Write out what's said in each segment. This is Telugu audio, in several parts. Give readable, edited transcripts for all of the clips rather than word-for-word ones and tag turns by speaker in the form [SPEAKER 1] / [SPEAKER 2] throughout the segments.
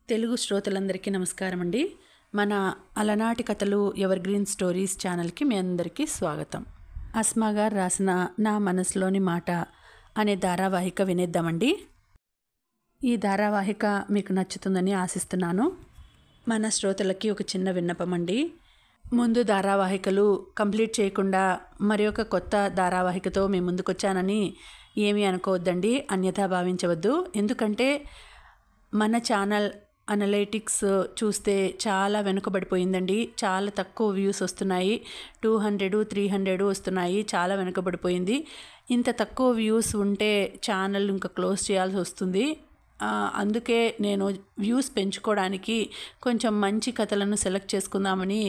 [SPEAKER 1] తెలుగు శ్రోతలందరికీ నమస్కారం అండి. మన అలనాటి కథలు ఎవర్ గ్రీన్ స్టోరీస్ ఛానల్కి మీ అందరికీ స్వాగతం. అస్మా గారు రాసిన నా మనసులోని మాట అనే ధారావాహిక వినేద్దామండి. ఈ ధారావాహిక మీకు నచ్చుతుందని ఆశిస్తున్నాను. మన శ్రోతలకి ఒక చిన్న విన్నపం అండి. ముందు ధారావాహికలు కంప్లీట్ చేయకుండా మరి ఒక కొత్త ధారావాహికతో మీ ముందుకొచ్చానని ఏమీ అనుకోవద్దండి, అన్యథా భావించవద్దు. ఎందుకంటే మన ఛానల్ అనలైటిక్స్ చూస్తే చాలా వెనుకబడిపోయిందండి. చాలా తక్కువ వ్యూస్ వస్తున్నాయి, 200, 300 వస్తున్నాయి. చాలా వెనుకబడిపోయింది. ఇంత తక్కువ వ్యూస్ ఉంటే ఛానల్ ఇంకా క్లోజ్ చేయాల్సి వస్తుంది. అందుకే నేను వ్యూస్ పెంచుకోవడానికి కొంచెం మంచి కథలను సెలెక్ట్ చేసుకుందామని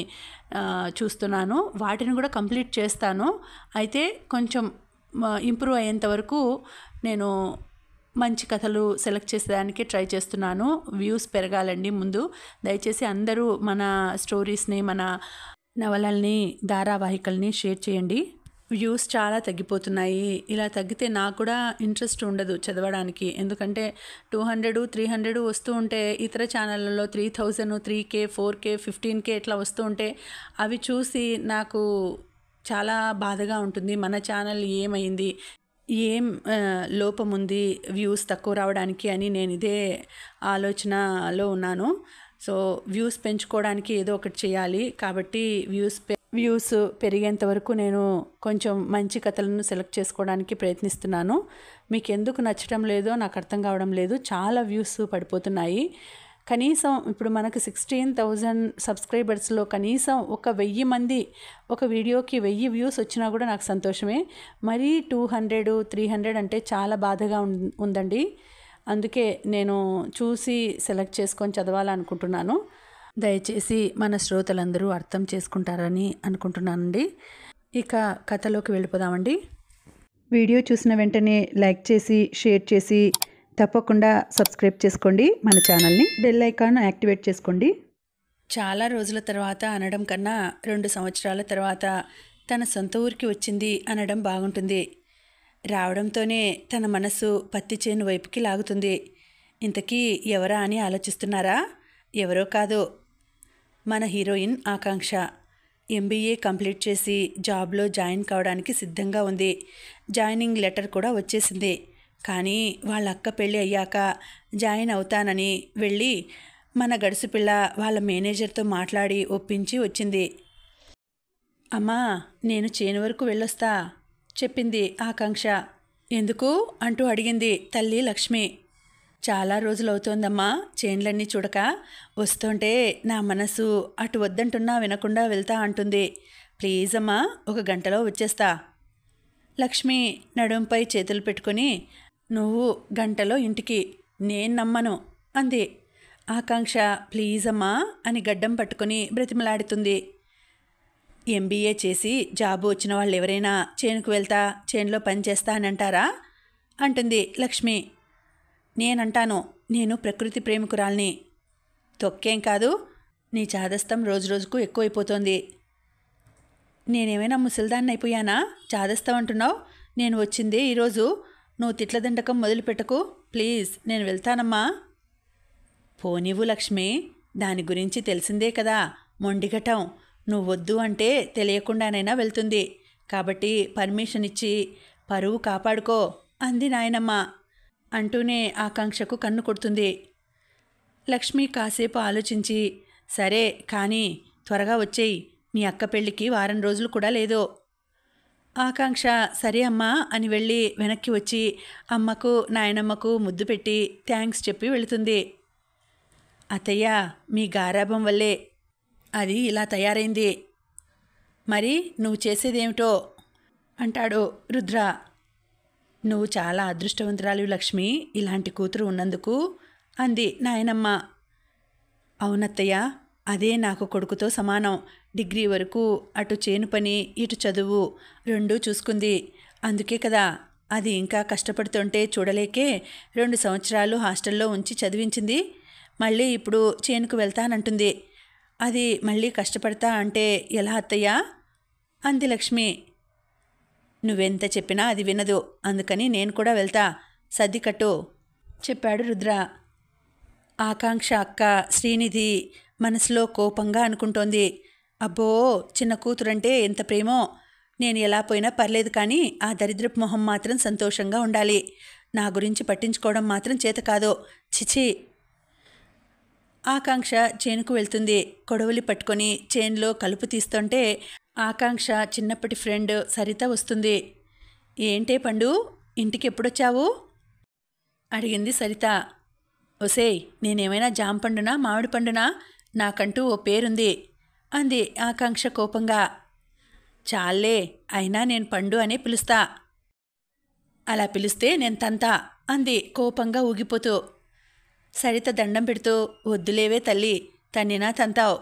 [SPEAKER 1] చూస్తున్నాను. వాటిని కూడా కంప్లీట్ చేస్తాను. అయితే కొంచెం ఇంప్రూవ్ అయ్యేంత వరకు నేను మంచి కథలు సెలెక్ట్ చేసేదానికి ట్రై చేస్తున్నాను. వ్యూస్ పెరగాలండి ముందు. దయచేసి అందరూ మన స్టోరీస్ని, మన నవలల్ని, ధారావాహికల్ని షేర్ చేయండి. వ్యూస్ చాలా తగ్గిపోతున్నాయి. ఇలా తగ్గితే నాకు కూడా ఇంట్రెస్ట్ ఉండదు చదవడానికి. ఎందుకంటే 200, 300 వస్తూ ఉంటే ఇతర ఛానళ్ళలో 3000, 3K, 4K, 15K ఇట్లా వస్తూ ఉంటే అవి చూసి నాకు చాలా బాధగా ఉంటుంది. మన ఛానల్ ఏమైంది, ఏం లోపం ఉంది వ్యూస్ తక్కువ రావడానికి అని నేను ఇదే ఆలోచనలో ఉన్నాను. సో వ్యూస్ పెంచుకోవడానికి ఏదో ఒకటి చేయాలి. కాబట్టి వ్యూస్ పెరిగేంత వరకు నేను కొంచెం మంచి కథలను సెలెక్ట్ చేసుకోవడానికి ప్రయత్నిస్తున్నాను. మీకు ఎందుకు నచ్చడం లేదో నాకు అర్థం కావడం లేదు. చాలా వ్యూస్ పడిపోతున్నాయి. కనీసం ఇప్పుడు మనకు 16,000 సబ్స్క్రైబర్స్లో కనీసం 1000 మంది ఒక వీడియోకి 1000 వ్యూస్ వచ్చినా కూడా నాకు సంతోషమే. మరీ 200, 300 అంటే చాలా బాధగా ఉందండి. అందుకే నేను చూసి సెలెక్ట్ చేసుకొని చదవాలనుకుంటున్నాను. దయచేసి మన శ్రోతలందరూ అర్థం చేసుకుంటారని అనుకుంటున్నానండి. ఇక కథలోకి వెళ్ళిపోదామండి. వీడియో చూసిన వెంటనే లైక్ చేసి, షేర్ చేసి, తప్పకుండా సబ్స్క్రైబ్ చేసుకోండి మన ఛానల్ని. బెల్ ఐకాన్ యాక్టివేట్ చేసుకోండి. చాలా రోజుల తర్వాత అనడం కన్నా 2 సంవత్సరాల తర్వాత తన సొంత ఊరికి వచ్చింది అనడం బాగుంటుంది. రావడంతోనే తన మనసు పత్తి చేను వైపుకి లాగుతుంది. ఇంతకీ ఎవరా అని ఆలోచిస్తున్నారా? ఎవరో కాదు, మన హీరోయిన్ ఆకాంక్ష. MBA కంప్లీట్ చేసి జాబ్లో జాయిన్ కావడానికి సిద్ధంగా ఉంది. జాయినింగ్ లెటర్ కూడా వచ్చేసింది. కానీ వాళ్ళ అక్క పెళ్ళి అయ్యాక జాయిన్ అవుతానని వెళ్ళి మన గడుసుపిల్ల వాళ్ళ మేనేజర్తో మాట్లాడి ఒప్పించి వచ్చింది. అమ్మా, నేను చేను వరకు వెళ్ళొస్తా చెప్పింది ఆకాంక్ష. ఎందుకు అంటూ అడిగింది తల్లి లక్ష్మి. చాలా రోజులు అవుతోందమ్మా చేన్లన్నీ చూడక. వస్తుంటే నా మనసు అటు వద్దంటున్నా వినకుండా వెళ్తా అంటుంది. ప్లీజ్ అమ్మా, 1 గంటలో వచ్చేస్తా. లక్ష్మి నడుంపై చేతులు పెట్టుకొని, నువ్వు గంటలో ఇంటికి, నేను నమ్మను అంది. ఆకాంక్ష ప్లీజ్ అమ్మా అని గడ్డం పట్టుకొని బ్రతిమలాడుతుంది. MBA చేసి జాబు వచ్చిన వాళ్ళు ఎవరైనా చేనుకు వెళ్తా, చేనులో పని చేస్తా అని అంటారా అంటుంది లక్ష్మి. నేనంటాను, నేను ప్రకృతి ప్రేమికురాల్ని. తొక్కేం కాదు, నీ చాదస్తం రోజురోజుకు ఎక్కువైపోతోంది. నేనేమైనా ముసలిదాన్ని అయిపోయానా చాదస్తం అంటున్నావు? నేను వచ్చిందే ఈరోజు. నువ్వు తిట్లదండకం మొదలుపెట్టకు ప్లీజ్. నేను వెళ్తానమ్మా. పోనివ్వు లక్ష్మి, దాని గురించి తెలిసిందే కదా, మొండిగటం. నువ్వు వద్దు అంటే తెలియకుండానైనా వెళ్తుంది. కాబట్టి పర్మిషన్ ఇచ్చి పరువు కాపాడుకో అంది నాయనమ్మ. అంటూనే ఆకాంక్షకు కన్ను కొడుతుంది. లక్ష్మి కాసేపు ఆలోచించి, సరే కానీ త్వరగా వచ్చేయి, మీ అక్క పెళ్ళికి వారం రోజులు కూడా లేదు. ఆకాంక్ష సరే అమ్మా అని వెళ్ళి వెనక్కి వచ్చి అమ్మకు నాయనమ్మకు ముద్దు పెట్టి థ్యాంక్స్ చెప్పి వెళుతుంది. అత్తయ్య, మీ గారాబం వల్లే అది ఇలా తయారైంది. మరి నువ్వు చేసేదేమిటో అంటాడు రుద్ర. నువ్వు చాలా అదృష్టవంతురాలు లక్ష్మి, ఇలాంటి కూతురు ఉన్నందుకు అంది నాయనమ్మ. అవునత్తయ్య, అదే నాకు కొడుకుతో సమానం. డిగ్రీ వరకు అటు చేను పని, ఇటు చదువు 2 చూసుకుంది. అందుకే కదా అది ఇంకా కష్టపడుతుంటే చూడలేకే 2 సంవత్సరాలు హాస్టల్లో ఉంచి చదివించింది. మళ్ళీ ఇప్పుడు చేనుకు వెళ్తానంటుంది. అది మళ్ళీ కష్టపడతా అంటే ఎలా అత్తయ్యా అంది లక్ష్మి. నువ్వెంత చెప్పినా అది వినదు, అందుకని నేను కూడా వెళ్తా, సర్ది కట్టు చెప్పాడు రుద్ర. ఆకాంక్ష అక్క శ్రీనిధి మనసులో కోపంగా అనుకుంటోంది. అబ్బో, చిన్న కూతురంటే ఎంత ప్రేమో. నేను ఎలా పోయినా పర్లేదు, కానీ ఆ దరిద్రపు మొహం మాత్రం సంతోషంగా ఉండాలి. నా గురించి పట్టించుకోవడం మాత్రం చేత కాదు. చిచి. ఆకాంక్ష చేనుకు వెళ్తుంది. కొడవలి పట్టుకొని చేనులో కలుపు తీస్తుంటే ఆకాంక్ష చిన్నప్పటి ఫ్రెండ్ సరిత వస్తుంది. ఏంటే పండు, ఇంటికి ఎప్పుడొచ్చావు అడిగింది సరిత. ఒసేయ్, నేనేమైనా జామ పండునా మామిడి పండునా? నాకంటూ ఓ పేరుంది అంది ఆకాంక్ష కోపంగా. చాలే, అయినా నేను పండు అనే పిలుస్తా. అలా పిలిస్తే నేను తంతా అంది కోపంగా ఊగిపోతూ. సరిత దండం పెడుతూ, వద్దులేవే తల్లి, తన్నినా తంతావు.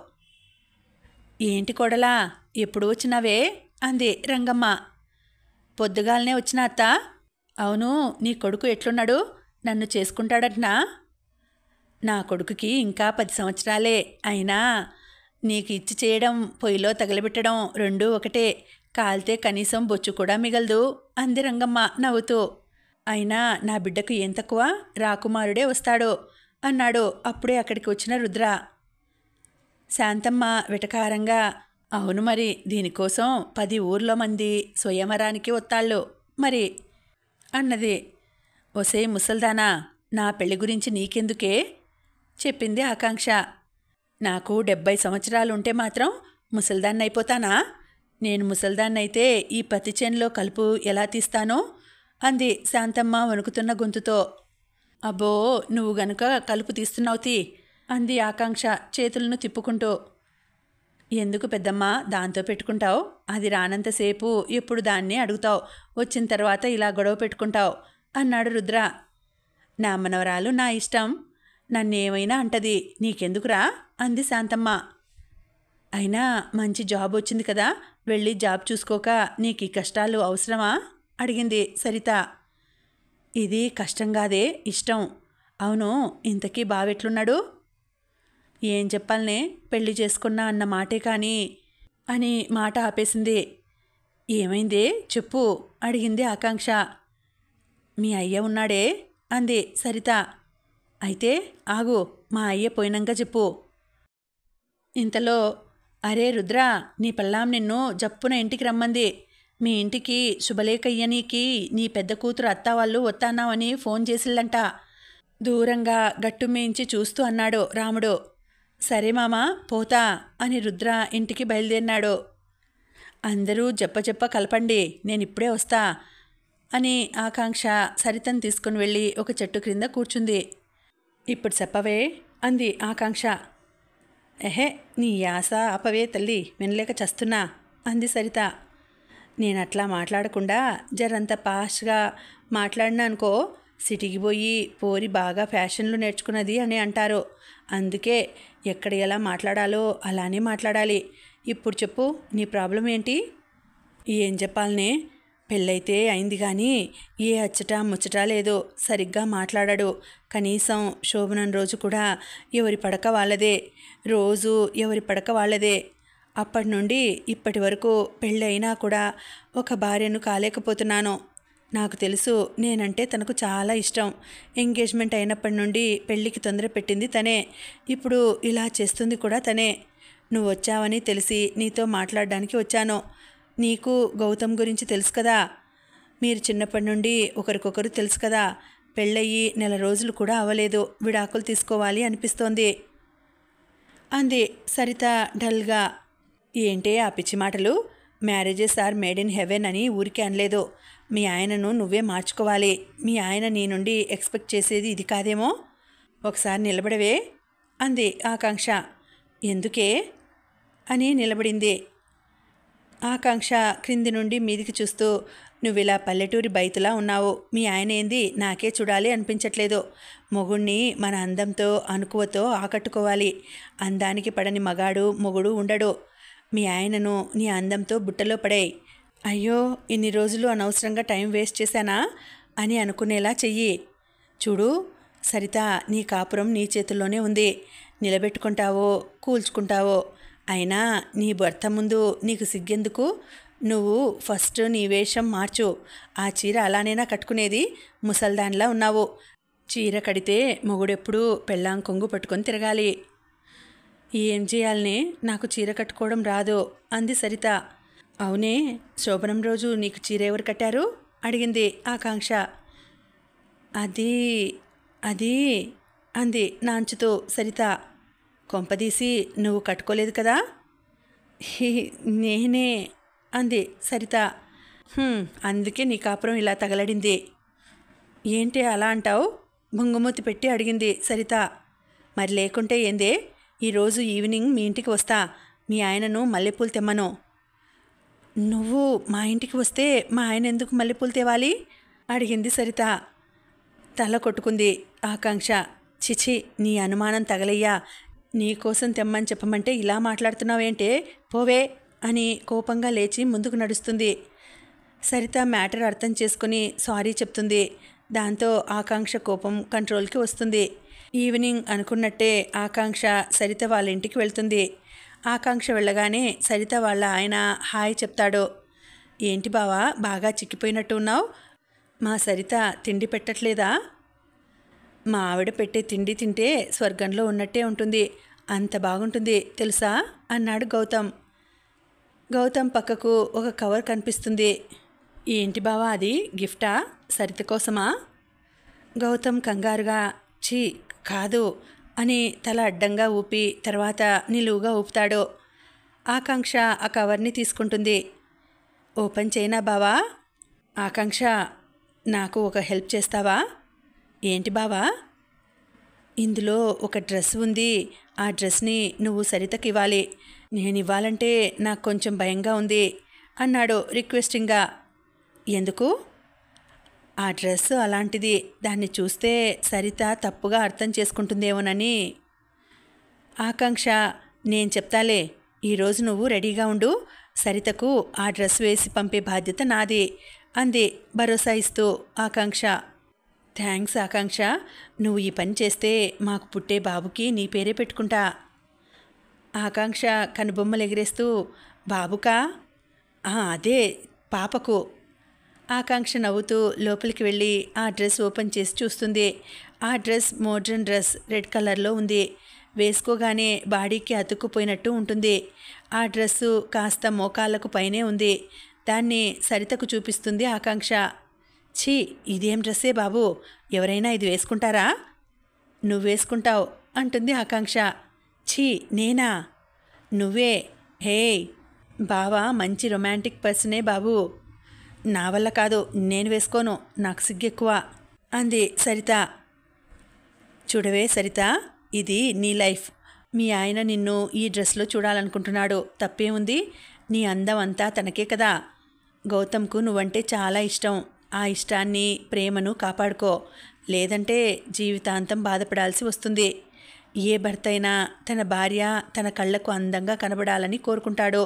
[SPEAKER 1] ఏంటి కొడలా, ఎప్పుడు వచ్చినావే అంది రంగమ్మ. పొద్దుగాలనే వచ్చిన అత్త. అవును, నీ కొడుకు ఎట్లున్నాడు? నన్ను చేసుకుంటాడట్నా? నా కొడుకుకి ఇంకా 10 సంవత్సరాలే. అయినా నీకు ఇచ్చి చేయడం, పొయ్యిలో తగలబెట్టడం రెండూ ఒకటే. కాలితే కనీసం బొచ్చు కూడా మిగలదు అంది రంగమ్మ నవ్వుతూ. అయినా నా బిడ్డకు ఏం తక్కువ? రాకుమారుడే వస్తాడు అన్నాడు అప్పుడే అక్కడికి వచ్చిన రుద్ర. శాంతమ్మ వెటకారంగా, అవును మరి, దీనికోసం 10 ఊర్లో మంది స్వయంవరానికి వత్తాళ్ళు మరి అన్నది. ఒసే ముసల్దానా, నా పెళ్లి గురించి నీకెందుకే చెప్పింది ఆకాంక్ష. నాకు 70 సంవత్సరాలుంటే మాత్రం ముసల్దాన్నైపోతానా? నేను ముసల్దాన్నైతే ఈ పత్తి చేనులో కలుపు ఎలా తీస్తానో అంది శాంతమ్మ వణుకుతున్న గొంతుతో. అబ్బో, నువ్వు గనుక కలుపు తీస్తున్నావుతి అంది ఆకాంక్ష చేతులను తిప్పుకుంటూ. ఎందుకు పెద్దమ్మా దాంతో పెట్టుకుంటావు? అది రానంతసేపు ఎప్పుడు దాన్నే అడుగుతావు, వచ్చిన తర్వాత ఇలా గొడవ పెట్టుకుంటావు అన్నాడు రుద్ర. నా మనవరాలు నా ఇష్టం, నన్నేమైనా అంటది, నీకెందుకురా అంది శాంతమ్మ. అయినా మంచి జాబ్ వచ్చింది కదా, వెళ్ళి జాబ్ చూసుకోక నీకు ఈ కష్టాలు అవసరమా అడిగింది సరిత. ఇది కష్టం కాదే, ఇష్టం. అవును, ఇంతకీ బావెట్లున్నాడు? ఏం చెప్పాలనే, పెళ్లి చేసుకున్నా అన్న మాటే కానీ అని మాట ఆపేసింది. ఏమైందే చెప్పు అడిగింది ఆకాంక్ష. మీ అయ్య ఉన్నాడే అంది సరిత. అయితే ఆగు, మా అయ్య పోయినాక చెప్పు. ఇంతలో, అరే రుద్ర, నీ పెళ్ళాం నిన్ను జప్పున ఇంటికి రమ్మంది. మీ ఇంటికి శుభలేఖయ్యనీకి నీ పెద్ద కూతురు అత్త వాళ్ళు వస్తానావని ఫోన్ చేసిల్లంట. దూరంగా గట్టు మేయించి చూస్తూ అన్నాడు రాముడు. సరే మామ, పోతా అని రుద్ర ఇంటికి బయలుదేరినాడు. అందరూ చెప్ప కలపండి, నేనిప్పుడే వస్తా అని ఆకాంక్ష సరితను తీసుకుని వెళ్ళి ఒక చెట్టు క్రింద కూర్చుంది. ఇప్పుడు చెప్పవే అంది ఆకాంక్ష. ఎహే, నీ యాస ఆపవే తల్లి, వినలేక చస్తున్నా అంది సరిత. నేనట్లా మాట్లాడకుండా జరంత పాష్గా మాట్లాడినా అనుకో, సిటీకి పోయి పోరి బాగా ఫ్యాషన్లు నేర్చుకున్నది అని అంటారు. అందుకే ఎక్కడ ఎలా మాట్లాడాలో అలానే మాట్లాడాలి. ఇప్పుడు చెప్పు, నీ ప్రాబ్లం ఏంటి? ఏం చెప్పాలనే, పెళ్ళైతే అయింది కానీ ఏ అచ్చట ముచ్చట లేదు. సరిగ్గా మాట్లాడాడు. కనీసం శోభనం రోజు కూడా ఎవరి పడక వాళ్ళదే, రోజు ఎవరి పడక వాళ్ళదే. అప్పటి నుండి ఇప్పటి వరకు పెళ్ళైనా కూడా ఒక భార్యను కాలేకపోతున్నాను. నాకు తెలుసు, నేనంటే తనకు చాలా ఇష్టం. ఎంగేజ్మెంట్ అయినప్పటి నుండి పెళ్ళికి తొందర పెట్టింది తనే, ఇప్పుడు ఇలా చేస్తుంది కూడా తనే. నువ్వు వచ్చావని తెలిసి నీతో మాట్లాడడానికి వచ్చాను. నీకు గౌతమ్ గురించి తెలుసు కదా, మీరు చిన్నప్పటి నుండి ఒకరికొకరు తెలుసు కదా. పెళ్ళయ్యి 1 నెల రోజులు కూడా అవ్వలేదు, విడాకులు తీసుకోవాలి అనిపిస్తోంది అంది సరిత డల్గా. ఏంటే ఆ పిచ్చి మాటలు? Marriages are made in heaven అని ఊరికే అనలేదు. మీ ఆయనను నువ్వే మార్చుకోవాలి. మీ ఆయన నీ నుండి ఎక్స్పెక్ట్ చేసేది ఇది కాదేమో. ఒకసారి నిలబడవే అంది ఆకాంక్ష. ఎందుకే అని నిలబడింది. ఆకాంక్ష క్రింది నుండి మీదికి చూస్తూ, నువ్విలా పల్లెటూరి బయతులా ఉన్నావు. మీ ఆయన ఏంది నాకే చూడాలి అనిపించట్లేదు. మొగుణ్ణి మన అందంతో అనుకువతో ఆకట్టుకోవాలి. అందానికి పడని మగాడు మొగుడు ఉండడు. మీ ఆయనను నీ అందంతో బుట్టలో పడేయి. అయ్యో, ఇన్ని రోజులు అనవసరంగా టైం వేస్ట్ చేశానా అని అనుకునేలా చెయ్యి. చూడు సరిత, నీ కాపురం నీ చేతుల్లోనే ఉంది. నిలబెట్టుకుంటావో కూల్చుకుంటావో. అయినా నీ భర్త ముందు నీకు సిగ్గెందుకు? నువ్వు ఫస్ట్ నీ వేషం మార్చు. ఆ చీర అలానేనా కట్టుకునేది? ముసల్దాన్లా ఉన్నావు. చీర కడితే మొగుడెప్పుడు పెళ్ళాం కొంగు పట్టుకొని తిరగాలి. ఏం చేయాలనే, నాకు చీర కట్టుకోవడం రాదు అంది సరిత. అవునే, శోభనం రోజు నీకు చీర ఎవరు కట్టారు అడిగింది ఆకాంక్ష. అది అది అంది నాంచుతూ సరిత. కొంపదీసి నువ్వు కట్టుకోలేదు కదా? హీ, నేనే అంది సరిత. అందుకే నీ కాపురం ఇలా తగలడింది. ఏంటి అలా అంటావు? బొంగుమూతి పెట్టి అడిగింది సరిత. మరి లేకుంటే ఏందే, ఈరోజు ఈవినింగ్ మీ ఇంటికి వస్తా. మీ ఆయనను మల్లెపూలు తెమ్మను. నువ్వు మా ఇంటికి వస్తే మా ఆయన ఎందుకు మల్లెపూలు తేవాలి అడిగింది సరిత. తల కొట్టుకుంది ఆకాంక్ష. చిచి, నీ అనుమానం తగలయ్యా. నీకోసం తెమ్మని చెప్పమంటే ఇలా మాట్లాడుతున్నావేంటే, పోవే అని కోపంగా లేచి ముందుకు నడుస్తుంది. సరిత మ్యాటర్ అర్థం చేసుకుని సారీ చెప్తుంది. దాంతో ఆకాంక్ష కోపం కంట్రోల్కి వస్తుంది. ఈవినింగ్ అనుకున్నట్టే ఆకాంక్ష సరిత వాళ్ళ ఇంటికి వెళ్తుంది. ఆకాంక్ష వెళ్ళగానే సరిత వాళ్ళ ఆయన హాయ్ చెప్తాడు. ఏంటి బావా, బాగా చిక్కిపోయినట్టు ఉన్నావు? మా సరిత తిండి పెట్టట్లేదా? మా ఆవిడ పెట్టే తిండి తింటే స్వర్గంలో ఉన్నట్టే ఉంటుంది, అంత బాగుంటుంది తెలుసా అన్నాడు గౌతమ్. గౌతమ్ పక్కకు ఒక కవర్ కనిపిస్తుంది. ఏంటి బావా, అది గిఫ్టా? సరిత కోసమా? గౌతమ్ కంగారుగా ఛీ కాదు అని తల అడ్డంగా ఊపి తర్వాత నిలువుగా ఊపుతాడు. ఆకాంక్ష ఆ కవర్ని తీసుకుంటుంది. ఓపెన్ చేయనా బావా? ఆకాంక్ష, నాకు ఒక హెల్ప్ చేస్తావా? ఏంటి బావా? ఇందులో ఒక డ్రెస్ ఉంది. ఆ డ్రెస్ని నువ్వు సరితకి ఇవ్వాలి. నేను ఇవ్వాలంటే నాకు కొంచెం భయంగా ఉంది అన్నాడు రిక్వెస్టింగ్గా. ఎందుకు? ఆ డ్రెస్ అలాంటిది, దాన్ని చూస్తే సరిత తప్పుగా అర్థం చేసుకుంటుందేమోనని. ఆకాంక్ష, నేను చెప్తాలే, ఈరోజు నువ్వు రెడీగా ఉండు, సరితకు ఆ డ్రెస్ వేసి పంపే బాధ్యత నాది అంది భరోసా ఇస్తూ ఆకాంక్ష. థ్యాంక్స్ ఆకాంక్ష, నువ్వు ఈ పని చేస్తే మాకు పుట్టే బాబుకి నీ పేరే పెట్టుకుంటా. ఆకాంక్ష కనుబొమ్మలు ఎగిరేస్తూ, బాబుకా? అదే పాపకు. ఆకాంక్ష నవ్వుతూ లోపలికి వెళ్ళి ఆ డ్రెస్ ఓపెన్ చేసి చూస్తుంది. ఆ డ్రెస్ మోడ్రన్ డ్రెస్, రెడ్ కలర్లో ఉంది. వేసుకోగానే బాడీకి అతుక్కుపోయినట్టు ఉంటుంది. ఆ డ్రెస్సు కాస్త మోకాళ్ళకు పైనే ఉంది. దాన్ని సరితకు చూపిస్తుంది ఆకాంక్ష. ఛీ, ఇదేం డ్రెస్సే బాబు, ఎవరైనా ఇది వేసుకుంటారా? నువ్వేసుకుంటావు అంటుంది ఆకాంక్ష. ఛీ, నేనా? నువ్వే. హే బావా, మంచి రొమాంటిక్ పర్సనే బాబు. నా వల్ల కాదు, నేను వేసుకోను, నాకు సిగ్గెక్కువ అంది సరిత. చూడవే సరిత, ఇది నీ లైఫ్. మీ ఆయన నిన్ను ఈ డ్రెస్లో చూడాలనుకుంటున్నాడు, తప్పేముంది? నీ అందం అంతా తనకే కదా. గౌతమ్కు నువ్వంటే చాలా ఇష్టం. ఆ ఇష్టాన్ని, ప్రేమను కాపాడుకో, లేదంటే జీవితాంతం బాధపడాల్సి వస్తుంది. ఏ భర్త అయినా తన భార్య తన కళ్ళకు అందంగా కనబడాలని కోరుకుంటాడు.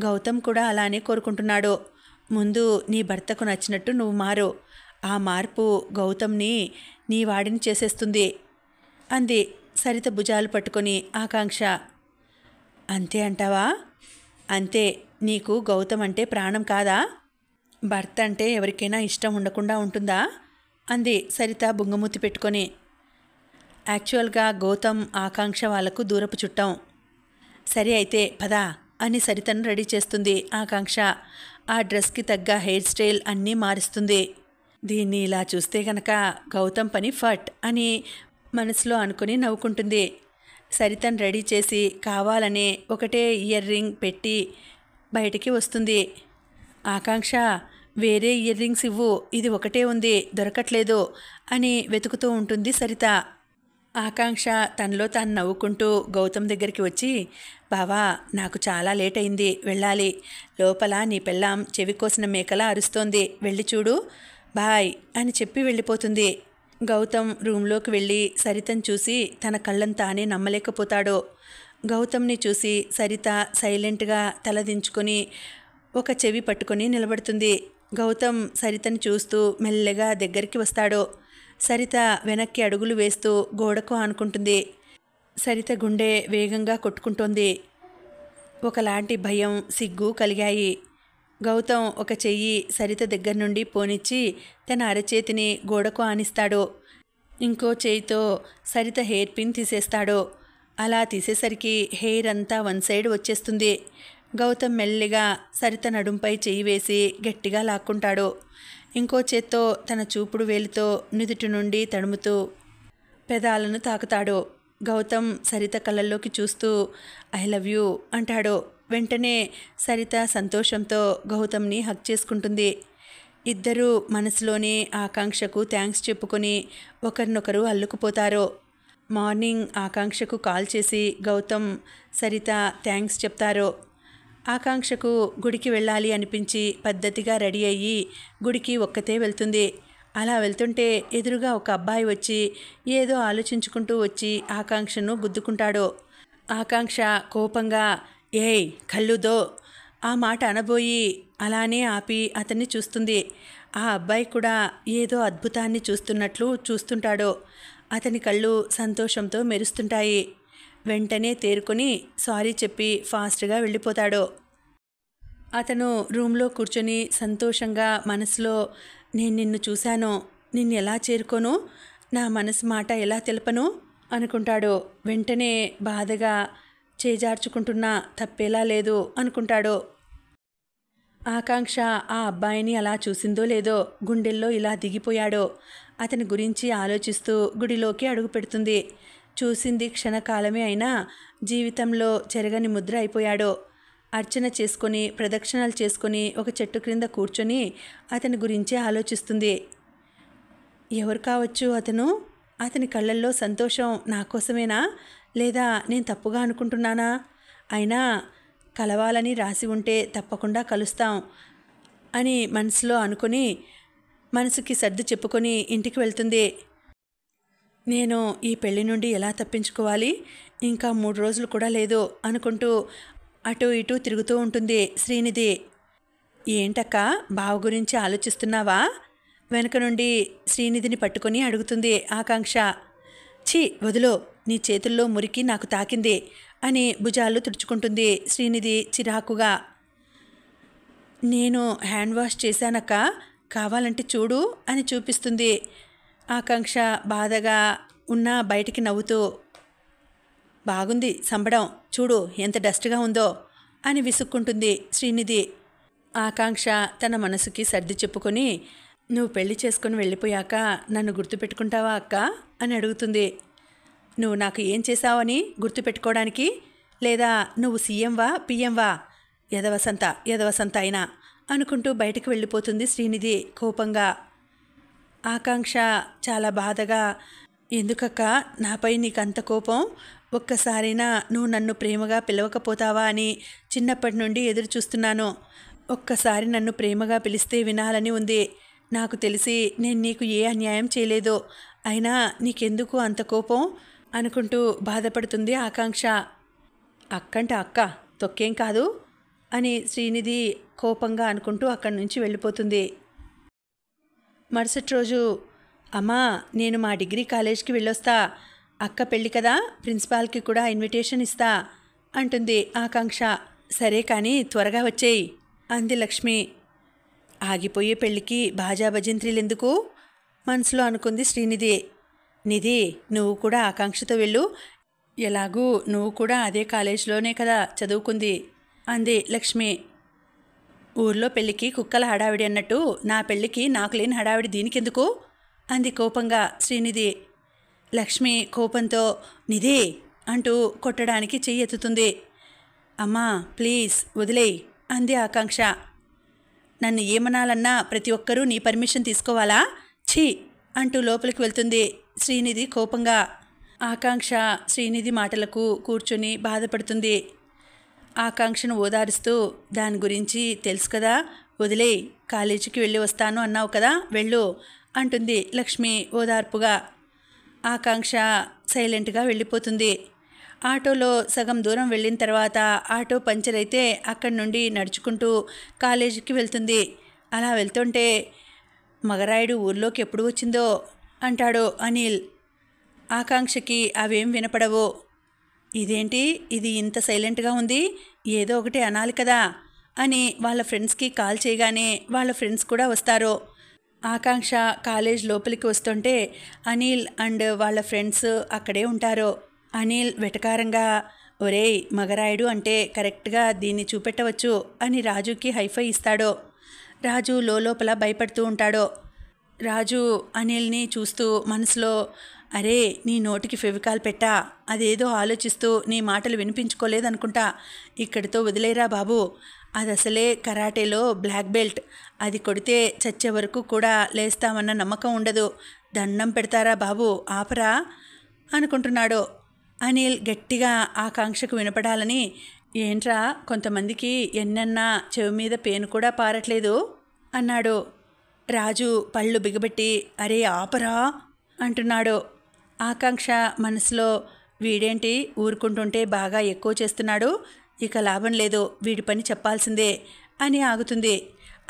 [SPEAKER 1] గౌతమ్ కూడా అలానే కోరుకుంటున్నాడు. ముందు నీ భర్తకు నచ్చినట్టు నువ్వు మారు. ఆ మార్పు గౌతమ్ని నీ వాడిని చేసేస్తుంది అంది సరిత భుజాలు పట్టుకొని ఆకాంక్ష. అంతే అంటావా? అంతే. నీకు గౌతమ్ అంటే ప్రాణం కాదా? భర్త అంటే ఎవరికైనా ఇష్టం ఉండకుండా ఉంటుందా అంది సరిత బుంగమూతి పెట్టుకొని. యాక్చువల్గా గౌతమ్ ఆకాంక్ష వాళ్లకు దూరపు చుట్టం. సరే అయితే పదా అని సరితను రెడీ చేస్తుంది ఆకాంక్ష. ఆ డ్రెస్కి తగ్గ హెయిర్ స్టైల్ అన్నీ మారుస్తుంది. దీన్ని ఇలా చూస్తే గనక గౌతమ్ పని ఫట్ అని మనసులో అనుకుని నవ్వుకుంటుంది. సరితను రెడీ చేసి కావాలనే ఒకటే ఇయర్ రింగ్ పెట్టి బయటికి వస్తుంది. ఆకాంక్ష, వేరే ఇయర్ రింగ్స్ ఇవ్వు, ఇది ఒకటే ఉంది, దొరకట్లేదు అని వెతుకుతూ ఉంటుంది సరిత. ఆకాంక్ష తనలో తాను నవ్వుకుంటూ గౌతమ్ దగ్గరికి వచ్చి, బావా, నాకు చాలా లేట్ అయింది, వెళ్ళాలి. లోపల నీ పెళ్ళాం చెవి కోసిన మేకలా అరుస్తోంది, వెళ్ళి చూడు, బాయ్ అని చెప్పి వెళ్ళిపోతుంది. గౌతమ్ రూమ్లోకి వెళ్ళి సరితను చూసి తన కళ్ళను తానే నమ్మలేకపోతాడు. గౌతమ్ని చూసి సరిత సైలెంట్గా తలదించుకొని ఒక చెవి పట్టుకొని నిలబడుతుంది. గౌతమ్ సరితను చూస్తూ మెల్లగా దగ్గరికి వస్తాడు. సరిత వెనక్కి అడుగులు వేస్తూ గోడకు ఆనుకుంటుంది. సరిత గుండె వేగంగా కొట్టుకుంటోంది. ఒకలాంటి భయం, సిగ్గు కలిగాయి. గౌతమ్ ఒక చెయ్యి సరిత దగ్గర నుండి పోనిచ్చి తన అరచేతిని గోడకు ఆనిస్తాడు. ఇంకో చేయితో సరిత హెయిర్ పిన్ తీసేస్తాడు. అలా తీసేసరికి హెయిర్ అంతా వన్ సైడ్ వచ్చేస్తుంది. గౌతమ్ మెల్లిగా సరిత నడుంపై చెయ్యి వేసి గట్టిగా లాక్కుంటాడు. ఇంకో చేత్తో తన చూపుడు వేలితో నుదుటి నుండి తడుముతూ పెదాలను తాకుతాడు. గౌతమ్ సరిత కళ్ళల్లోకి చూస్తూ ఐ లవ్ యూ అంటాడు. వెంటనే సరిత సంతోషంతో గౌతమ్ని హగ్ చేసుకుంటుంది. ఇద్దరూ మనసులోని ఆకాంక్షకు థ్యాంక్స్ చెప్పుకొని ఒకరినొకరు అల్లుకుపోతారు. మార్నింగ్ ఆకాంక్షకు కాల్ చేసి గౌతమ్ సరిత థ్యాంక్స్ చెప్తారు. ఆకాంక్షకు గుడికి వెళ్ళాలి అనిపించి పద్ధతిగా రెడీ అయ్యి గుడికి ఒక్కతే వెళ్తుంది. అలా వెళ్తుంటే ఎదురుగా ఒక అబ్బాయి వచ్చి ఏదో ఆలోచించుకుంటూ వచ్చి ఆకాంక్షను గుద్దుకుంటాడు. ఆకాంక్ష కోపంగా ఏయ్ కళ్ళుదో ఆ మాట అనబోయి అలానే ఆపి అతన్ని చూస్తుంది. ఆ అబ్బాయి కూడా ఏదో అద్భుతాన్ని చూస్తున్నట్లు చూస్తుంటాడు. అతని కళ్ళు సంతోషంతో మెరుస్తుంటాయి. వెంటనే తేరుకొని సారీ చెప్పి ఫాస్ట్గా వెళ్ళిపోతాడు. అతను రూమ్లో కూర్చొని సంతోషంగా మనసులో నేను నిన్ను చూశాను, నిన్ను ఎలా చేరుకోను, నా మనసు మాట ఎలా తెలపను అనుకుంటాడు. వెంటనే బాధగా చేజార్చుకుంటున్నా తప్పేలా లేదు అనుకుంటాడు. ఆకాంక్ష ఆ అబ్బాయిని అలా చూసిందో లేదో గుండెల్లో ఇలా దిగిపోయాడో అతని గురించి ఆలోచిస్తూ గుడిలోకి అడుగు పెడుతుంది. చూసింది క్షణకాలమే అయినా జీవితంలో చెరగని ముద్ర అయిపోయాడు. అర్చన చేసుకొని ప్రదక్షిణాలు చేసుకొని ఒక చెట్టు క్రింద కూర్చొని అతని గురించి ఆలోచిస్తుంది. ఎవరు కావచ్చు అతను? అతని కళ్ళల్లో సంతోషం నా కోసమేనా, లేదా నేను తప్పుగా అనుకుంటున్నానా? అయినా కలవాలని రాసి ఉంటే తప్పకుండా కలుస్తాం అని మనసులో అనుకొని మనసుకి సర్ది చెప్పుకొని ఇంటికి వెళ్తుంది. నేను ఈ పెళ్లి నుండి ఎలా తప్పించుకోవాలి, ఇంకా 3 రోజులు కూడా లేదు అనుకుంటూ అటు ఇటు తిరుగుతూ ఉంటుంది శ్రీనిధి. ఏంటక్క బావ గురించి ఆలోచిస్తున్నావా? వెనక నుండి శ్రీనిధిని పట్టుకొని అడుగుతుంది ఆకాంక్ష. ఛీ వదులో, నీ చేతుల్లో మురికి నాకు తాకింది అని భుజాలు తుడుచుకుంటుంది శ్రీనిధి చిరాకుగా. నేను హ్యాండ్ వాష్ చేశానక్క, కావాలంటే చూడు అని చూపిస్తుంది. ఆకాంక్ష బాధగా ఉన్నా బయటికి నవ్వుతూ బాగుంది సంబడం, చూడు ఎంత డస్ట్గా ఉందో అని విసుక్కుంటుంది శ్రీనిధి. ఆకాంక్ష తన మనసుకి సర్ది చెప్పుకొని నువ్వు పెళ్లి చేసుకుని వెళ్ళిపోయాక నన్ను గుర్తుపెట్టుకుంటావా అక్క అని అడుగుతుంది. నువ్వు నాకు ఏం చేశావని గుర్తుపెట్టుకోవడానికి? లేదా నువ్వు సీఎంవా పిఎంవా? యదవసంత అయినా అనుకుంటూ బయటకు వెళ్ళిపోతుంది శ్రీనిధి కోపంగా. ఆకాంక్ష చాలా బాధగా ఎందుకక్క నాపై నీకంత కోపం? ఒక్కసారైనా నువ్వు నన్ను ప్రేమగా పిలవకపోతావా అని చిన్నప్పటి నుండి ఎదురు చూస్తున్నాను. ఒక్కసారి నన్ను ప్రేమగా పిలిస్తే వినాలని ఉంది. నాకు తెలిసి నేను నీకు ఏ అన్యాయం చేయలేదు, అయినా నీకెందుకు అంత కోపం అనుకుంటూ బాధపడుతుంది ఆకాంక్ష. అక్కంటే అక్క తొక్కేం కాదు అని శ్రీనిధి కోపంగా అనుకుంటూ అక్కడి నుంచి వెళ్ళిపోతుంది. మరుసటి రోజు అమ్మా నేను మా డిగ్రీ కాలేజ్కి వెళ్ళొస్తా, అక్క పెళ్ళి కదా ప్రిన్సిపాల్కి కూడా ఇన్విటేషన్ ఇస్తా అంటుంది ఆకాంక్ష. సరే కానీ త్వరగా వచ్చేయి అంది లక్ష్మి. ఆగిపోయే పెళ్ళికి బాజా భజంత్రీలెందుకు మనసులో అనుకుంది శ్రీనిధి. నిధి నువ్వు కూడా ఆకాంక్షతో వెళ్ళు, ఎలాగూ నువ్వు కూడా అదే కాలేజీలోనే కదా చదువుకుంది అంది లక్ష్మి. ఊర్లో పెళ్ళికి కుక్కల హడావిడి అన్నట్టు నా పెళ్ళికి నాకు లేని హడావిడి దీనికెందుకు అంది కోపంగా శ్రీనిధి. లక్ష్మి కోపంతో నిధి అంటూ కొట్టడానికి చెయ్యి ఎత్తుతుంది. అమ్మా ప్లీజ్ వదిలేయ్ అంది ఆకాంక్ష. నన్ను ఏమనాలన్నా ప్రతి ఒక్కరూ నీ పర్మిషన్ తీసుకోవాలా? ఛీ అంటూ లోపలికి వెళ్తుంది శ్రీనిధి కోపంగా. ఆకాంక్ష శ్రీనిధి మాటలకు కూర్చొని బాధపడుతుంది. ఆకాంక్షను ఓదారుస్తూ దాని గురించి తెలుసు కదా, వదిలేయ్, కాలేజీకి వెళ్ళి వస్తాను అన్నావు కదా, వెళ్ళు అంటుంది లక్ష్మి ఓదార్పుగా. ఆకాంక్ష సైలెంట్గా వెళ్ళిపోతుంది. ఆటోలో సగం దూరం వెళ్ళిన తర్వాత ఆటో పంచర్ అయితే అక్కడి నుండి నడుచుకుంటూ కాలేజీకి వెళ్తుంది. అలా వెళ్తుంటే మగరాయుడు ఊర్లోకి ఎప్పుడు వచ్చిందో అంటాడు అనిల్. ఆకాంక్షకి అవేం వినపడవు. ఇదేంటి ఇది ఇంత సైలెంట్గా ఉంది, ఏదో ఒకటి అనాలి కదా అని వాళ్ళ ఫ్రెండ్స్కి కాల్ చేయగానే వాళ్ళ ఫ్రెండ్స్ కూడా వస్తారు. ఆకాంక్ష కాలేజ్ లోపలికి వస్తుంటే అనిల్ అండ్ వాళ్ళ ఫ్రెండ్స్ అక్కడే ఉంటారు. అనిల్ వెటకారంగా, ఒరేయ్ మగరాయుడు అంటే కరెక్ట్గా దీన్ని చూపెట్టవచ్చు అని రాజుకి హైఫై ఇస్తాడు. రాజు లోపల భయపడుతూ ఉంటాడు. రాజు అనిల్ని చూస్తూ మనసులో, అరే నీ నోటికి ఫెవికాల్ పెట్టా, అదేదో ఆలోచిస్తూ నీ మాటలు వినిపించుకోలేదనుకుంటా, ఇక్కడితో వదిలేరా బాబు, అది అసలే కరాటేలో బ్లాక్ బెల్ట్, అది కొడితే చచ్చే వరకు కూడా లేస్తామన్న నమ్మకం ఉండదు, దండం పెడతారా బాబు ఆపరా అనుకుంటున్నాడు. అనిల్ గట్టిగా ఆకాంక్షకు వినపడాలని, ఏంట్రా కొంతమందికి ఎన్నన్నా చెవి మీద పేను కూడా పారట్లేదు అన్నాడు. రాజు పళ్ళు బిగబెట్టి, అరే ఆపరా అంటున్నాడు. ఆకాంక్ష మనసులో, వీడేంటి ఊరుకుంటుంటే బాగా ఎక్కువ చేస్తున్నాడు, ఇక లాభం లేదు, వీడి పని చెప్పాల్సిందే అని ఆగుతుంది.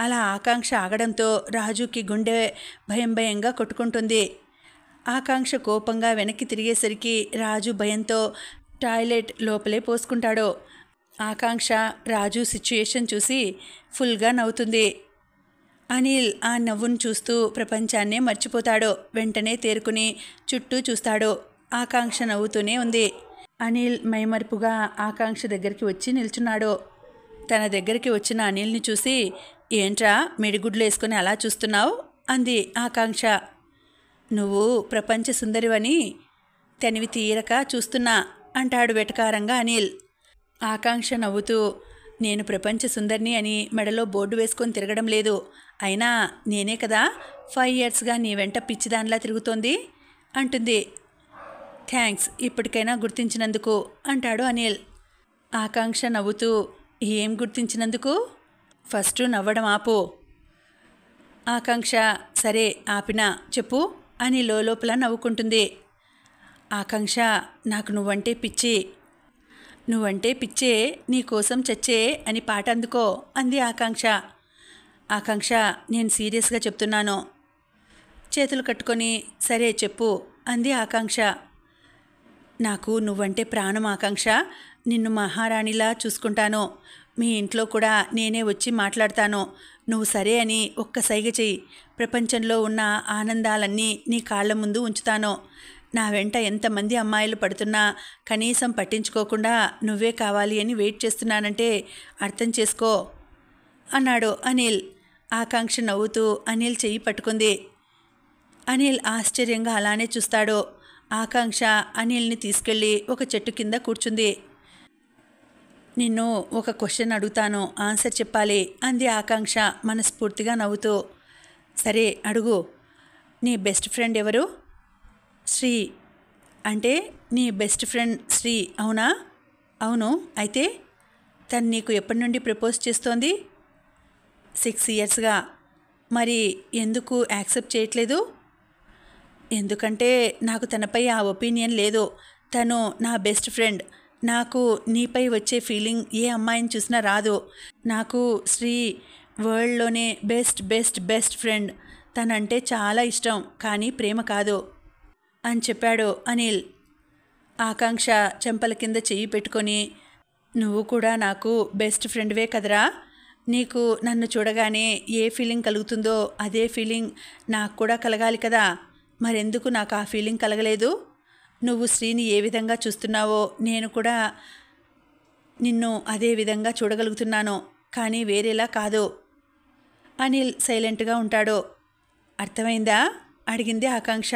[SPEAKER 1] అలా ఆకాంక్ష ఆగడంతో రాజుకి గుండె భయంగా కొట్టుకుంటుంది. ఆకాంక్ష కోపంగా వెనక్కి తిరిగేసరికి రాజు భయంతో టాయిలెట్ లోపలే పోసుకుంటాడు. ఆకాంక్ష రాజు సిచ్యుయేషన్ చూసి ఫుల్గా నవ్వుతుంది. అనిల్ ఆ నవ్వును చూస్తూ ప్రపంచాన్నే మర్చిపోతాడు. వెంటనే తేరుకుని చుట్టూ చూస్తాడు. ఆకాంక్ష నవ్వుతూనే ఉంది. అనిల్ మైమర్పుగా ఆకాంక్ష దగ్గరికి వచ్చి నిల్చున్నాడు. తన దగ్గరికి వచ్చిన అనిల్ని చూసి, ఏంట్రా మిడిగుడ్లు వేసుకొని అలా చూస్తున్నావు అంది ఆకాంక్ష. నువ్వు ప్రపంచ సుందరివని తనివి తీరక చూస్తున్నా అంటాడు వెటకారంగా అనిల్. ఆకాంక్ష నవ్వుతూ, నేను ప్రపంచ సుందరిని అని మెడలో బోర్డు వేసుకొని తిరగడం లేదు, అయినా నేనే కదా 5 yearsగా నీ వెంట పిచ్చిదానిలా తిరుగుతోంది అంటుంది. థ్యాంక్స్ ఇప్పటికైనా గుర్తించినందుకు అంటాడు అనిల్. ఆకాంక్ష నవ్వుతూ, ఏం గుర్తించినందుకు? ఫస్ట్ నవ్వడం ఆపు. ఆకాంక్ష, సరే ఆపినా చెప్పు అని లోపల నవ్వుకుంటుంది. ఆకాంక్ష, నాకు నువ్వంటే పిచ్చి. నువ్వంటే పిచ్చే, నీకోసం చచ్చే అని పాట అందుకో అంది ఆకాంక్ష. ఆకాంక్ష, నేను సీరియస్గా చెప్తున్నాను. చేతులు కట్టుకొని, సరే చెప్పు అంది ఆకాంక్ష. నాకు నువ్వంటే ప్రాణం ఆకాంక్ష, నిన్ను మహారాణిలా చూసుకుంటాను. మీ ఇంట్లో కూడా నేనే వచ్చి మాట్లాడతాను. నువ్వు సరే అని ఒక్క సైగ చెయ్యి, ప్రపంచంలో ఉన్న ఆనందాలన్నీ నీ కాళ్ళ ముందు ఉంచుతాను. నా వెంట ఎంతమంది అమ్మాయిలు పడుతున్నా కనీసం పట్టించుకోకుండా నువ్వే కావాలి అని వెయిట్ చేస్తున్నానంటే అర్థం చేసుకో అన్నాడు అనిల్. ఆకాంక్ష నవ్వుతూ అనిల్ చెయ్యి పట్టుకుంది. అనిల్ ఆశ్చర్యంగా అలానే చూస్తాడు. ఆకాంక్ష అనిల్ని తీసుకెళ్ళి ఒక చెట్టు కింద కూర్చుంది. నిన్ను ఒక క్వశ్చన్ అడుగుతాను, ఆన్సర్ చెప్పాలి అంది ఆకాంక్ష మనస్ఫూర్తిగా నవ్వుతూ. సరే అడుగు. నీ బెస్ట్ ఫ్రెండ్ ఎవరు? శ్రీ. అంటే నీ బెస్ట్ ఫ్రెండ్ శ్రీ అవునా? అవును. అయితే తను నీకు ఎప్పటి నుండి ప్రపోజ్ చేస్తోంది? 6 yearsగా. మరి ఎందుకు యాక్సెప్ట్ చేయట్లేదు? ఎందుకంటే నాకు తనపై ఆ ఒపీనియన్ లేదు. తను నా బెస్ట్ ఫ్రెండ్. నాకు నీపై వచ్చే ఫీలింగ్ ఏ అమ్మాయిని చూసినా రాదు. నాకు శ్రీ వరల్డ్లోనే బెస్ట్ ఫ్రెండ్. తనంటే చాలా ఇష్టం, కానీ ప్రేమ కాదు అని చెప్పాడు అనిల్. ఆకాంక్ష చెంపల కింద చెయ్యి పెట్టుకొని, నువ్వు కూడా నాకు బెస్ట్ ఫ్రెండ్వే కదరా. నీకు నన్ను చూడగానే ఏ ఫీలింగ్ కలుగుతుందో అదే ఫీలింగ్ నాకు కూడా కలగాలి కదా. మరెందుకు నాకు ఆ ఫీలింగ్ కలగలేదు? నువ్వు శ్రీని ఏ విధంగా చూస్తున్నావో నేను కూడా నిన్ను అదే విధంగా చూడగలుగుతున్నాను, కానీ వేరేలా కాదు. అనిల్ సైలెంట్గా ఉంటాడు. అర్థమైందా అడిగింది ఆకాంక్ష.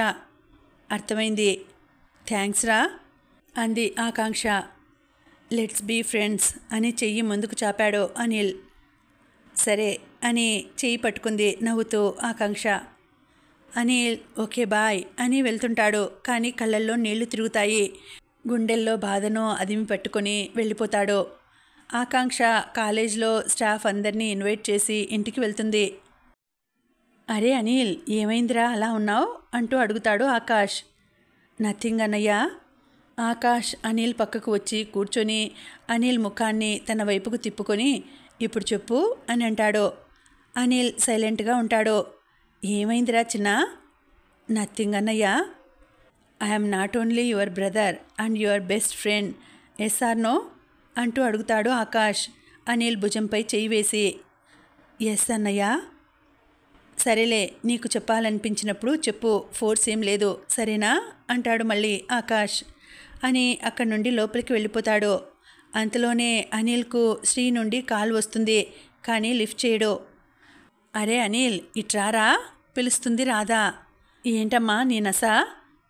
[SPEAKER 1] అర్థమైంది. థ్యాంక్స్ రా అంది ఆకాంక్ష. లెట్స్ బీ ఫ్రెండ్స్ అని చెయ్యి ముందుకు చాపాడు అనిల్. సరే అని చెయ్యి పట్టుకుంది నవ్వుతూ ఆకాంక్ష. అనిల్ ఓకే బాయ్ అని వెళ్తుంటాడు, కానీ కళ్ళల్లో నీళ్లు తిరుగుతాయి. గుండెల్లో బాధను అదిమి పట్టుకొని వెళ్ళిపోతాడు. ఆకాంక్ష కాలేజ్లో స్టాఫ్ అందరినీ ఇన్వైట్ చేసి ఇంటికి వెళ్తుంది. అరే అనిల్, ఏమైందిరా అలా ఉన్నావు అంటూ అడుగుతాడు ఆకాష్. నథింగ్ అన్నయ్య. ఆకాష్ అనిల్ పక్కకు వచ్చి కూర్చొని అనిల్ ముఖాన్ని తన వైపుకు తిప్పుకొని, ఇప్పుడు చెప్పు అని అంటాడు. అనిల్ సైలెంట్గా ఉంటాడు. ఏమైందిరా చిన్న? నథింగ్ అన్నయ్య. I'm not only your brother and your best friend, yes or no అంటూ అడుగుతాడు ఆకాష్ అనిల్ భుజంపై చెయ్యి వేసి. ఎస్ అన్నయ్య. సరేలే, నీకు చెప్పాలనిపించినప్పుడు చెప్పు, ఫోర్స్ ఏం లేదు, సరేనా అంటాడు మళ్ళీ ఆకాష్. అని అక్కడి నుండి లోపలికి వెళ్ళిపోతాడు. అంతలోనే అనిల్కు శ్రీ నుండి కాల్ వస్తుంది, కానీ లిఫ్ట్ చేయడు. అరే అనిల్, ఇట్రారా పిలుస్తుంది రాధా. ఏంటమ్మా నీ నస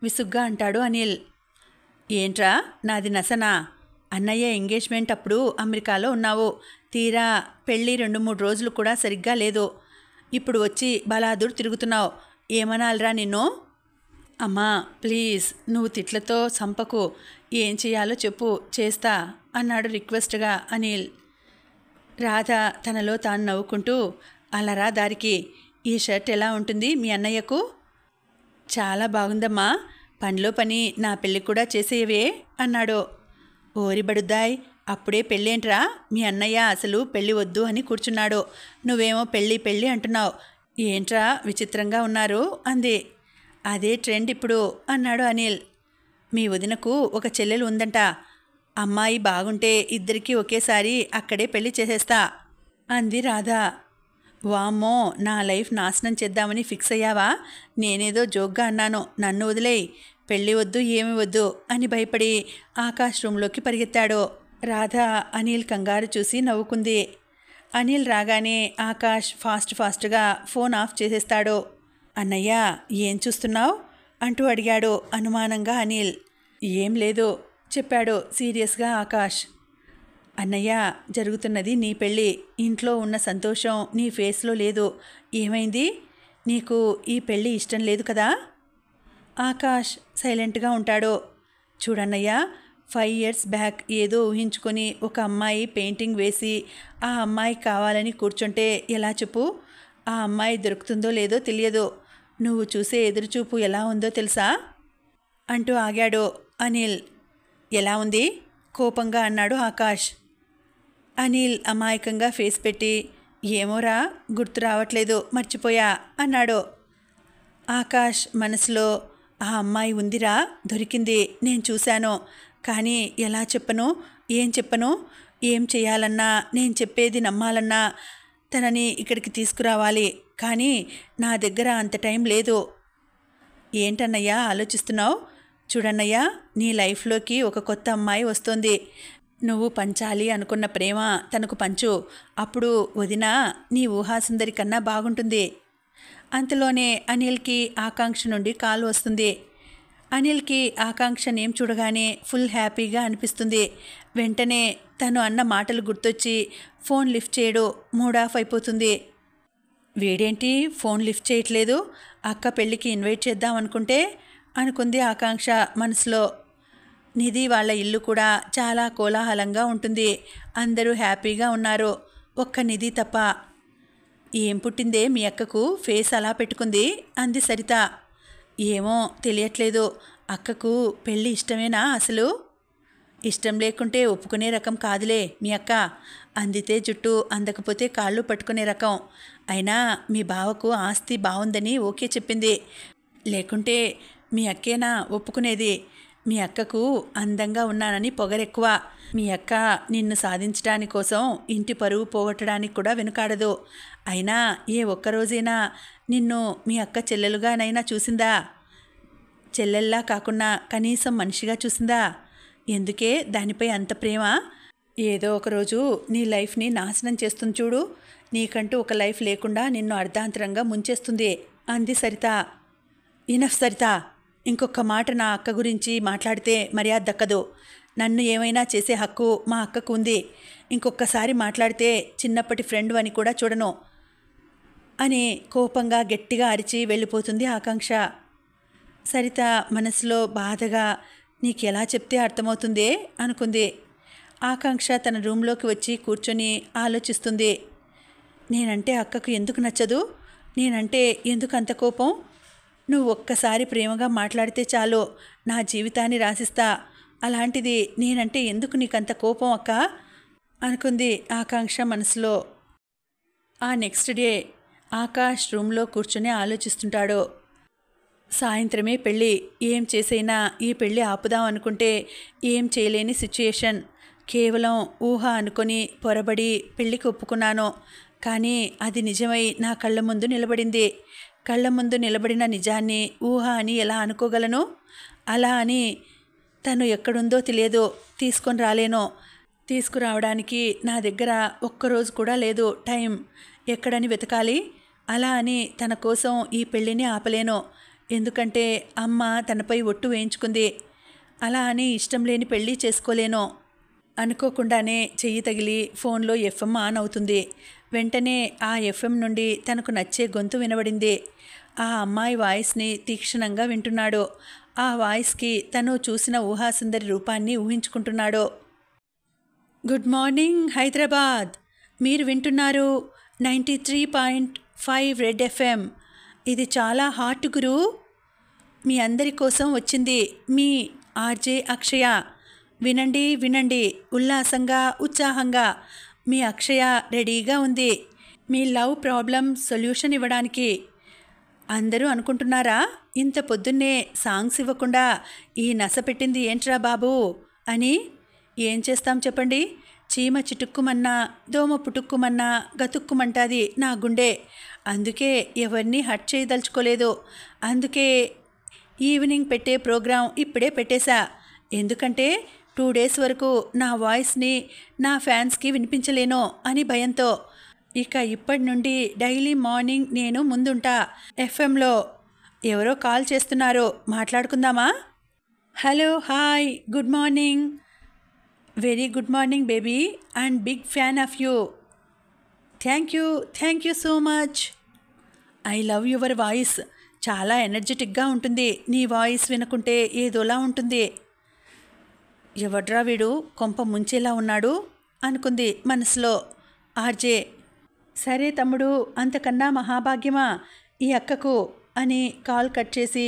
[SPEAKER 1] విసుగ్గా అంటాడు అనిల్. ఏంట్రా నాది నసనా? అన్నయ్య ఎంగేజ్మెంట్ అప్పుడు అమెరికాలో ఉన్నావు, తీరా పెళ్ళి 2-3 రోజులు కూడా సరిగ్గా లేదు, ఇప్పుడు వచ్చి బలాదూర్ తిరుగుతున్నావు, ఏమనాలిరా నిన్ను? అమ్మా ప్లీజ్, నువ్వు తిట్లతో చంపకు, ఏం చేయాలో చెప్పు, చేస్తా అన్నాడు రిక్వెస్ట్గా అనిల్. రాధ తనలో తాను నవ్వుకుంటూ, అలరా దారికి, ఈ షర్ట్ ఎలా ఉంటుంది మీ అన్నయ్యకు? చాలా బాగుందమ్మా, పనిలో పని నా పెళ్ళి కూడా చేసేవే అన్నాడు. ఓరిబడుద్దాయ్, అప్పుడే పెళ్ళేంట్రా, మీ అన్నయ్య అసలు పెళ్ళి వద్దు అని కూర్చున్నాడు, నువ్వేమో పెళ్ళి పెళ్ళి అంటున్నావు, ఏంట్రా విచిత్రంగా ఉన్నారు అంది. అదే ట్రెండ్ ఇప్పుడు అన్నాడు అనిల్. మీ వదినకు ఒక చెల్లెలు ఉందంట, అమ్మాయి బాగుంటే ఇద్దరికీ ఒకేసారి అక్కడే పెళ్లి చేసేస్తా అంది రాధ. వామ్మో, నా లైఫ్ నాశనం చేద్దామని ఫిక్స్ అయ్యావా? నేనేదో జోక్గా అన్నాను, నన్ను వదిలేయి, పెళ్ళి వద్దు ఏమి వద్దు అని భయపడి ఆకాష్ రూమ్లోకి పరిగెత్తాడు. రాధ అనిల్ కంగారు చూసి నవ్వుకుంది. అనిల్ రాగానే ఆకాష్ ఫాస్ట్గా ఫోన్ ఆఫ్ చేసేస్తాడు. అన్నయ్య ఏం చూస్తున్నావు అంటూ అడిగాడు అనుమానంగా అనిల్. ఏం లేదు చెప్పాడు సీరియస్గా ఆకాష్. అన్నయ్య, జరుగుతున్నది నీ పెళ్ళి, ఇంట్లో ఉన్న సంతోషం నీ ఫేస్లో లేదు, ఏమైంది? నీకు ఈ పెళ్ళి ఇష్టం లేదు కదా? ఆకాష్ సైలెంట్గా ఉంటాడు. చూడన్నయ్య, 5 years బ్యాక్ ఏదో ఊహించుకొని ఒక అమ్మాయి పెయింటింగ్ వేసి ఆ అమ్మాయి కావాలని కూర్చుంటే ఎలా చెప్పు? ఆ అమ్మాయి దొరుకుతుందో లేదో తెలియదు, నువ్వు చూసే ఎదురుచూపు ఎలా ఉందో తెలుసా అంటూ ఆగాడు అనిల్. ఎలా ఉంది కోపంగా అన్నాడు ఆకాష్. అనిల్ అమాయకంగా ఫేస్ పెట్టి, ఏమోరా గుర్తు రావట్లేదు, మర్చిపోయా అన్నాడు. ఆకాష్ మనసులో, ఆ అమ్మాయి ఉందిరా, దొరికింది, నేను చూశాను, కానీ ఎలా చెప్పను, ఏం చెప్పను, ఏం చేయాలన్నా, నేను చెప్పేది నమ్మాలన్నా తనని ఇక్కడికి తీసుకురావాలి, కానీ నా దగ్గర అంత టైం లేదు. ఏంటన్నయ్యా ఆలోచిస్తున్నావు? చూడన్నయ్యా, నీ లైఫ్లోకి ఒక కొత్త అమ్మాయి వస్తుంది, నువ్వు పంచాలి అనుకున్న ప్రేమ తనకు పంచు, అప్పుడు వదిన నీ ఊహాసుందరి కన్నా బాగుంటుంది. అంతలోనే అనిల్కి ఆకాంక్ష నుండి కాల్ వస్తుంది. అనిల్కి ఆకాంక్ష నేమ్ చూడగానే ఫుల్ హ్యాపీగా అనిపిస్తుంది. వెంటనే తను అన్న మాటలు గుర్తొచ్చి ఫోన్ లిఫ్ట్ చేయడు, మూడ్ ఆఫ్ అయిపోతుంది. వీడేంటి ఫోన్ లిఫ్ట్ చేయట్లేదు, అక్క పెళ్ళికి ఇన్వైట్ చేద్దాం అనుకుంటే అనుకుంది ఆకాంక్ష మనసులో. నిధి వాళ్ళ ఇల్లు కూడా చాలా కోలాహలంగా ఉంటుంది, అందరూ హ్యాపీగా ఉన్నారు, ఒక్క నిధి తప్ప. ఏం పుట్టిందే మీ అక్కకు ఫేస్ అలా పెట్టుకుంది అంది సరిత. ఏమో తెలియట్లేదు, అక్కకు పెళ్ళి ఇష్టమేనా అసలు? ఇష్టం లేకుంటే ఒప్పుకునే రకం కాదులే మీ అక్క, అందితే జుట్టు అందకపోతే కాళ్ళు పట్టుకునే రకం. అయినా మీ బావకు ఆస్తి బాగుందని ఓకే చెప్పింది, లేకుంటే మీ అక్కేనా ఒప్పుకునేది? మీ అక్కకు అందంగా ఉన్నానని పొగరెక్కువ. మీ అక్క నిన్ను సాధించడాని కోసం ఇంటి పరువు పోగొట్టడానికి కూడా వెనుకాడదు. అయినా ఏ ఒక్కరోజైనా నిన్ను మీ అక్క చెల్లెలుగానైనా చూసిందా? చెల్లెల్లా కాకుండా కనీసం మనిషిగా చూసిందా? ఎందుకే దానిపై అంత ప్రేమ? ఏదో ఒకరోజు నీ లైఫ్ని నాశనం చేస్తుంది చూడు, నీకంటూ ఒక లైఫ్ లేకుండా నిన్ను అర్ధాంతరంగా ముంచేస్తుంది అంది సరిత. ఇనఫ్ సరిత, ఇంకొక మాట నా అక్క గురించి మాట్లాడితే మర్యాద దక్కదు, నన్ను ఏమైనా చేసే హక్కు మా అక్కకు ఉంది, ఇంకొకసారి మాట్లాడితే చిన్నప్పటి ఫ్రెండ్ అని కూడా చూడను అని కోపంగా గట్టిగా అరిచి వెళ్ళిపోతుంది ఆకాంక్ష. సరిత మనసులో బాధగా, నీకెలా చెప్తే అర్థమవుతుందే అనుకుంది. ఆకాంక్ష తన రూమ్లోకి వచ్చి కూర్చొని ఆలోచిస్తుంది. నేనంటే అక్కకు ఎందుకు నచ్చదు, నేనంటే ఎందుకు అంత కోపం? నువ్వు ఒక్కసారి ప్రేమగా మాట్లాడితే చాలు, నా జీవితాన్ని రాసిస్తా, అలాంటిది నేనంటే ఎందుకు నీకంత కోపం అక్క అనుకుంది ఆకాంక్ష మనసులో. ఆ నెక్స్ట్ డే ఆకాష్ రూమ్లో కూర్చొని ఆలోచిస్తుంటాడు. సాయంత్రమే పెళ్ళి, ఏం చేసైనా ఈ పెళ్ళి ఆపుదాం అనుకుంటే ఏం చేయలేని సిచ్యుయేషన్, కేవలం ఊహ అనుకొని పొరబడి పెళ్ళికి ఒప్పుకున్నాను, కానీ అది నిజమై నా కళ్ళ ముందు నిలబడింది. కళ్ళ ముందు నిలబడిన నిజాన్ని ఊహ అని ఎలా అనుకోగలను? అలా అని తను ఎక్కడుందో తెలియదు, తీసుకొని రాలేనో. తీసుకురావడానికి నా దగ్గర ఒక్కరోజు కూడా లేదు టైం. ఎక్కడని వెతకాలి? అలా అని తన కోసం ఈ పెళ్ళిని ఆపలేను. ఎందుకంటే అమ్మ తనపై ఒట్టు వేయించుకుంది. అలా అని ఇష్టం లేని పెళ్ళి చేసుకోలేను. అనుకోకుండానే చెయ్యి తగిలి ఫోన్లో ఎఫ్ఎం ఆన్ అవుతుంది. వెంటనే ఆ ఎఫ్ఎం నుండి తనకు నచ్చే గొంతు వినబడింది. ఆ అమ్మాయి వాయిస్ని తీక్షణంగా వింటున్నాడు. ఆ వాయిస్కి తను చూసిన ఊహాసుందరి రూపాన్ని ఊహించుకుంటున్నాడు. Good morning Hyderabad. మీరు వింటున్నారు 93.5 రెడ్ ఎఫ్ఎం. ఇది చాలా హాట్ గురు. మీ అందరి కోసం వచ్చింది మీ ఆర్జే అక్షయ. వినండి వినండి ఉల్లాసంగా ఉత్సాహంగా. మీ అక్షయ రెడీగా ఉంది మీ లవ్ ప్రాబ్లం సొల్యూషన్ ఇవ్వడానికి. అందరూ అనుకుంటున్నారా, ఇంత పొద్దున్నే సాంగ్స్ ఇవ్వకుండా ఈ నస పెట్టింది ఏంట్రా బాబు అని. ఏం చేస్తాం చెప్పండి. చీమ చిటుక్కుమన్నా దోమ పుటుక్కుమన్నా గతుక్కుమంటాది నా గుండె. అందుకే ఎవరిని హర్ట్ చేయదలుచుకోలేదు. అందుకే ఈవినింగ్ పెట్టే ప్రోగ్రాం ఇప్పుడే పెట్టేశా. ఎందుకంటే 2 days వరకు నా వాయిస్ని నా ఫ్యాన్స్కి వినిపించలేను అని భయంతో. ఇక ఇప్పటి నుండి డైలీ మార్నింగ్ నేను ముందుంటా ఎఫ్ఎంలో. ఎవరో కాల్ చేస్తున్నారు, మాట్లాడుకుందామా? Hello, hi, good morning. Very good morning baby, and big fan of you. Thank you so much. I love your voice. చాలా ఎనర్జెటిక్గా ఉంటుంది. నీ వాయిస్ వినుకుంటే ఏదోలా ఉంటుంది. ఎవడ్రా వీడు కొంప ముంచేలా ఉన్నాడు అనుకుంది మనసులో ఆర్జే. సరే తమ్ముడు, అంతకన్నా మహాభాగ్యమా ఈ అక్కకు అని కాల్ కట్ చేసి,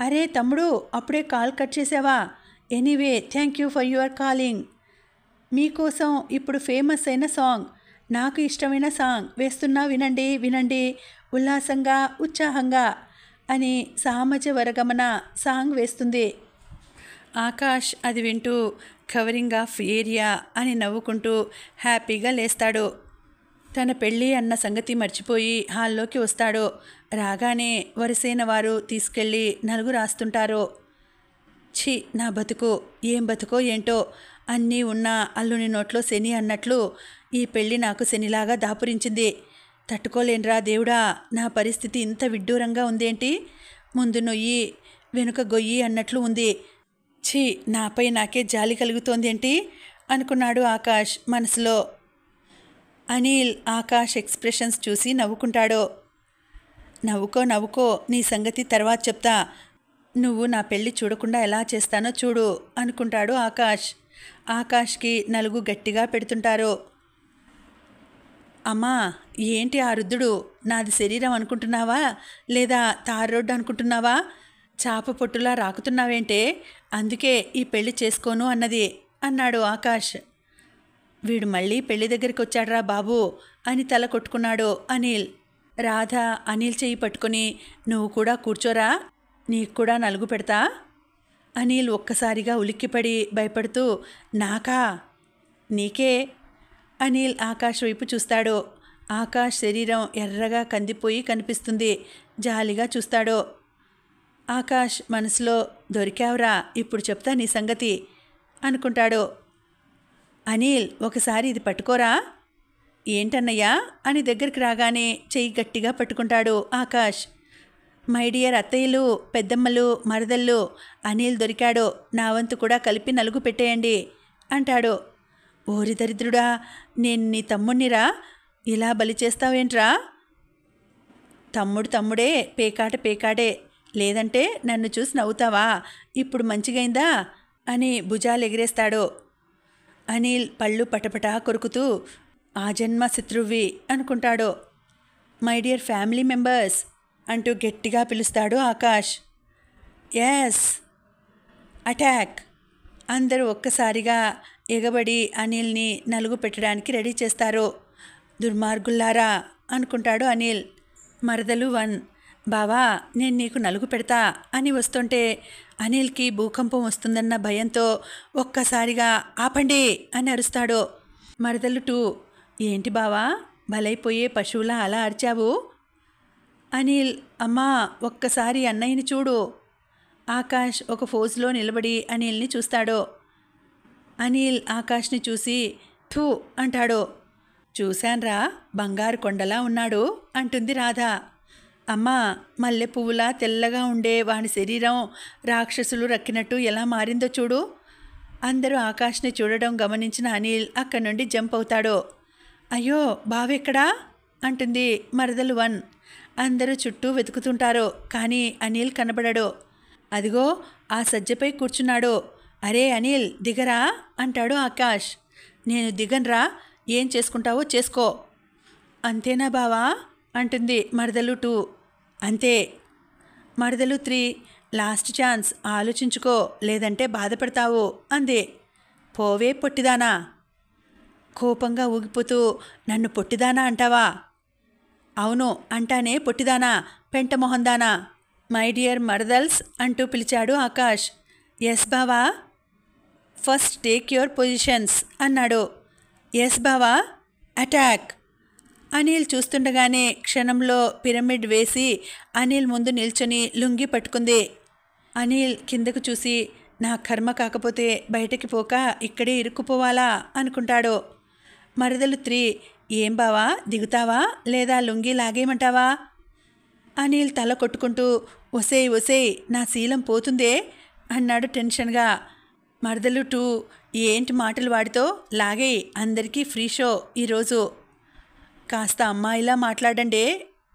[SPEAKER 1] అరే తమ్ముడు అప్పుడే కాల్ కట్ చేసావా? Anyway thank you for your calling. మీకోసం ఇప్పుడు ఫేమస్ అయిన సాంగ్, నాకు ఇష్టమైన సాంగ్ వేస్తున్నా, వినండి వినండి ఉల్లాసంగా ఉత్సాహంగా అని సామజ వరగమన సాంగ్ వేస్తుంది. ఆకాష్ అది వింటూ కవరింగ్ ఆఫ్ ఏరియా అని నవ్వుకుంటూ హ్యాపీగా లేస్తాడు. తన పెళ్ళి అన్న సంగతి మర్చిపోయి హాల్లోకి వస్తాడు. రాగానే వరుసైన వారు తీసుకెళ్ళి నలుగు రాస్తుంటారు. ఛీ, నా బతుకు ఏం బతుకో ఏంటో. అన్నీ ఉన్న అల్లుని నోట్లో శని అన్నట్లు ఈ పెళ్ళి నాకు శనిలాగా దాపురించింది. తట్టుకోలేనురా దేవుడా, నా పరిస్థితి ఇంత విడ్డూరంగా ఉందేంటి? ముందు నొయ్యి వెనుక గొయ్యి అన్నట్లు ఉంది. ఛీ, నాపై నాకే జాలి కలుగుతోందేంటి అనుకున్నాడు ఆకాష్ మనసులో. అనిల్ ఆకాష్ ఎక్స్ప్రెషన్స్ చూసి నవ్వుకుంటాడు. నవ్వుకో, నీ సంగతి తర్వాత చెప్తా. నువ్వు నా పెళ్ళి చూడకుండా ఎలా చేస్తానో చూడు అనుకుంటాడు ఆకాష్. ఆకాష్కి నలుగు గట్టిగా పెడుతుంటారు. అమ్మా, ఏంటి ఆ రుద్దుడు? నాది శరీరం అనుకుంటున్నావా లేదా తార్ రోడ్డు అనుకుంటున్నావా? చాప పొట్టులా రాకుతున్నావేంటే? అందుకే ఈ పెళ్లి చేసుకోను అన్నది అన్నాడు ఆకాష్. వీడు మళ్ళీ పెళ్లి దగ్గరికి వచ్చాడ్రా బాబు అని తల కొట్టుకున్నాడు అనిల్. రాధ అనిల్ చెయ్యి పట్టుకుని, నువ్వు కూడా కూర్చోరా, నీకు కూడా నలుగు పెడతా. అనిల్ ఒక్కసారిగా ఉలిక్కిపడి భయపడుతూ, నాకా? నీకే. అనిల్ ఆకాష్ వైపు చూస్తాడు. ఆకాష్ శరీరం ఎర్రగా కందిపోయి కనిపిస్తుంది. జాలిగా చూస్తాడు. ఆకాష్ మనసులో, దొరికావురా, ఇప్పుడు చెప్తా నీ సంగతి అనుకుంటాడు. అనిల్, ఒకసారి ఇది పట్టుకోరా. ఏంటన్నయ్యా అని దగ్గరికి రాగానే చెయ్యి గట్టిగా పట్టుకుంటాడు ఆకాష్. మై డియర్ అత్తయ్యలు, పెద్దమ్మలు, మరదళ్ళు, అనిల్ దొరికాడు. నా వంతు కూడా కలిపి నలుగు పెట్టేయండి అంటాడు. ఓరి దరిద్రుడా, నేను నీ తమ్ముణ్ణిరా, ఇలా బలి చేస్తావేంట్రా? తమ్ముడే, పేకాటే, లేదంటే నన్ను చూసి నవ్వుతావా? ఇప్పుడు మంచిగైందా అని భుజాలు ఎగిరేస్తాడు. అనిల్ పళ్ళు పటపటా కొరుకుతూ, ఆ జన్మ శత్రువి అనుకుంటాడు. మై డియర్ ఫ్యామిలీ మెంబర్స్ అంటూ గట్టిగా పిలుస్తాడు ఆకాష్. Yes, attack. అందరూ ఒక్కసారిగా ఎగబడి అనిల్ని నలుగు పెట్టడానికి రెడీ చేస్తారు. దుర్మార్గుల్లారా అనుకుంటాడు అనిల్. మరదలు 1, బావా నేను నీకు నలుగు పెడతా అని వస్తుంటే అనిల్కి భూకంపం వస్తుందన్న భయంతో ఒక్కసారిగా ఆపండి అని అరుస్తాడు. మరదలు 2, ఏంటి బావా బలైపోయే పశువులా అలా అరిచావు? అనిల్, అమ్మా ఒక్కసారి అన్నయ్యని చూడు. ఆకాష్ ఒక ఫోజులో నిలబడి అనిల్ని చూస్తాడు. అనిల్ ఆకాష్ని చూసి థూ అంటాడు. చూశాన్రా, బంగారు కొండలా ఉన్నాడు అంటుంది రాధ. అమ్మా, మల్లె పువ్వులా తెల్లగా ఉండే వాని శరీరం రాక్షసులు రక్కినట్టు ఎలా మారిందో చూడు. అందరూ ఆకాష్ని చూడడం గమనించిన అనిల్ అక్కడి నుండి జంప్ అవుతాడు. అయ్యో, బావెక్కడా అంటుంది మరదలు వన్. అందరూ చుట్టూ వెతుకుతుంటారు, కానీ అనిల్ కనబడడు. అదిగో ఆ సజ్జపై కూర్చున్నాడు. అరే అనిల్, దిగరా అంటాడు ఆకాష్. నేను దిగన్రా, ఏం చేసుకుంటావో చేసుకో. అంతేనా బావా అంటుంది మరదలు 2. అంతే. మరదలు 3, లాస్ట్ ఛాన్స్, ఆలోచించుకో, లేదంటే బాధపడతావు అంది. పోవే పొట్టిదానా. కోపంగా ఊగిపోతూ, నన్ను పొట్టిదానా అంటావా? అవును అంటానే, పొట్టిదానా, పెంటమొహందానా. మై డియర్ మరదల్స్ అంటూ పిలిచాడు ఆకాష్. ఎస్ బావా. ఫస్ట్ టేక్ యువర్ పొజిషన్స్ అన్నాడు. ఎస్ బావా, అటాక్. అనిల్ చూస్తుండగానే క్షణంలో పిరమిడ్ వేసి అనిల్ ముందు నిల్చొని లుంగి పట్టుకుంది. అనిల్ కిందకు చూసి, నా కర్మ కాకపోతే బయటకి పోక ఇక్కడే ఇరుక్కుపోవాలా అనుకుంటాడు. మరదలు 3, ఏం బావా, దిగుతావా లేదా లుంగి లాగేయమంటావా? అనిల్ తల కొట్టుకుంటూ, ఒసేయ్ ఒసేయ్, నా శీలం పోతుందే అన్నాడు టెన్షన్గా. మరదలు 2, ఏంటి మాటలు వాడితో, లాగేయ్, అందరికీ ఫ్రీ షో ఈరోజు. కాస్త అమ్మాయిలా మాట్లాడండి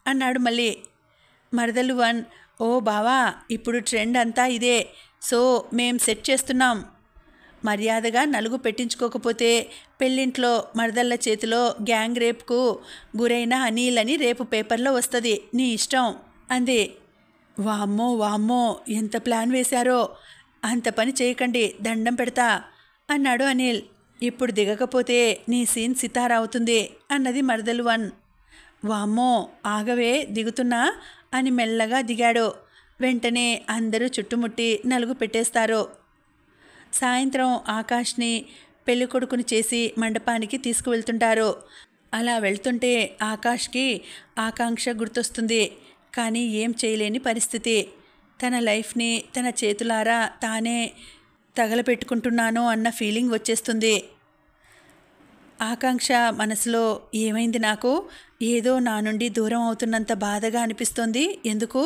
[SPEAKER 1] అన్నాడు మళ్ళీ. మరదలు 1, ఓ బావా, ఇప్పుడు ట్రెండ్ అంతా ఇదే, సో మేం సెట్ చేస్తున్నాం. మర్యాదగా నలుగు పెట్టించుకోకపోతే పెళ్ళింట్లో మరదళ్ళ చేతిలో గ్యాంగ్ రేప్కు గురైన అనిల్ అని రేపు పేపర్లో వస్తుంది, నీ ఇష్టం అంది. వామ్మో వామ్మో, ఎంత ప్లాన్ వేశారో. అంత పని చేయకండి, దండం పెడతా అన్నాడు అనిల్. ఇప్పుడు దిగకపోతే నీ సీన్ సితార అవుతుంది అన్నది మరదలు 1. వామ్మో, ఆగవే, దిగుతున్నా అని మెల్లగా దిగాడు. వెంటనే అందరూ చుట్టుముట్టి నలుగు పెట్టేస్తారు. సాయంత్రం ఆకాష్ని పెళ్ళికొడుకుని చేసి మండపానికి తీసుకువెళ్తుంటారు. అలా వెళ్తుంటే ఆకాష్కి ఆకాంక్ష గుర్తొస్తుంది, కానీ ఏం చేయలేని పరిస్థితి. తన లైఫ్ని తన చేతులారా తానే తగలపెట్టుకుంటున్నాను అన్న ఫీలింగ్ వచ్చేస్తుంది. ఆకాంక్ష మనసులో, ఏమైంది నాకు, ఏదో నా నుండి దూరం అవుతున్నంత బాధగా అనిపిస్తోంది, ఎందుకు,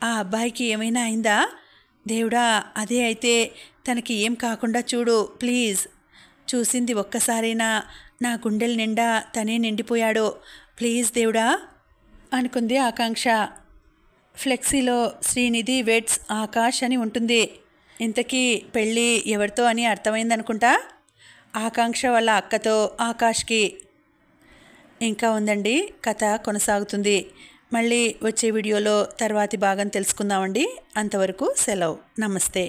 [SPEAKER 1] ఆ అబ్బాయికి ఏమైనా అయిందా? దేవుడా, అదే అయితే తనకి ఏం కాకుండా చూడు ప్లీజ్. చూసింది ఒక్కసారైనా నా గుండెల నిండా తనే నిండిపోయాడు, ప్లీజ్ దేవుడా అనుకుంది ఆకాంక్ష. ఫ్లెక్సీలో శ్రీనిధి వెడ్స్ ఆకాష్ అని ఉంటుంది. ఇంతకీ పెళ్ళి ఎవరితో అని అర్థమైందనుకుంటా. ఆకాంక్ష వాళ్ళ అక్కతో ఆకాష్కి. ఇంకా ఉందండి, కథ కొనసాగుతుంది. మళ్ళీ వచ్చే వీడియోలో తర్వాతి భాగం తెలుసుకుందామండి. అంతవరకు సెలవు, నమస్తే.